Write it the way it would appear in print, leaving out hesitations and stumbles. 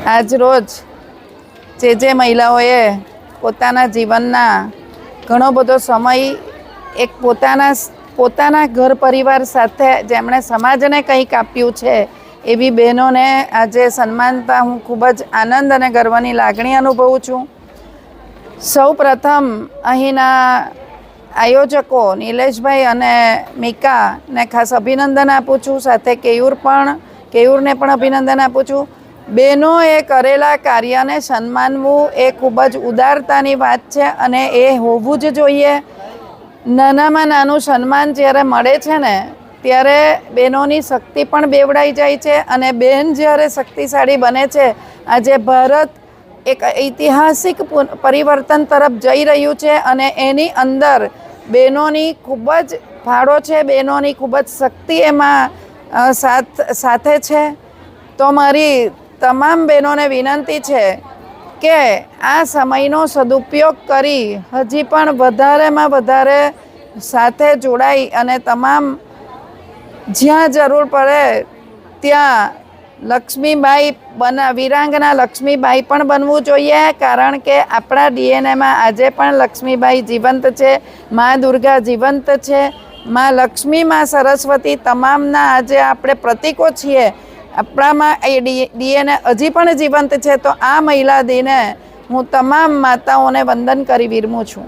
આજ રોજ જે મહિલાઓએ પોતાના જીવનના ઘણો બધો સમય એક પોતાના ઘર પરિવાર સાથે જેમણે સમાજને કંઈક આપ્યું છે એવી બહેનોને આજે સન્માનતા હું ખૂબ જ આનંદ અને ગર્વની લાગણી અનુભવું છું. સૌ પ્રથમ અહીંના આયોજકો નિલેશભાઈ અને મિકાને ખાસ અભિનંદન આપું છું. સાથે કેયુરને પણ અભિનંદન આપું છું. બહેનોએ કરેલા કાર્યને સન્માનવું એ ખૂબ જ ઉદારતાની વાત છે અને એ હોવું જ જોઈએ. નાનામાં નાનું સન્માન જ્યારે મળે છે ને ત્યારે બહેનોની શક્તિ પણ બેવડાઈ જાય છે અને બહેન જ્યારે શક્તિશાળી બને છે. આજે ભારત એક ઐતિહાસિક પરિવર્તન તરફ જઈ રહ્યું છે અને એની અંદર બહેનોની ખૂબ જ ફાળો છે, બહેનોની ખૂબ જ શક્તિ એમાં સાથે છે. તો મારી તમામ બહેનોને વિનંતી છે કે આ સમયનો સદુપયોગ કરી હજી પણ વધારેમાં વધારે સાથે જોડાઈ અને તમામ જ્યાં જરૂર પડે ત્યાં વીરાંગના લક્ષ્મીબાઈ પણ બનવું જોઈએ. કારણ કે આપણા ડીએનએમાં આજે પણ લક્ષ્મીબાઈ જીવંત છે, મા દુર્ગા જીવંત છે, મા લક્ષ્મી, મા સરસ્વતી તમામના આજે આપણે પ્રતીકો છીએ. આપણામાં એ ડીએનએ હજી પણ જીવંત છે. તો આ મહિલા દિને હું તમામ માતાઓને વંદન કરી વિરમું છું.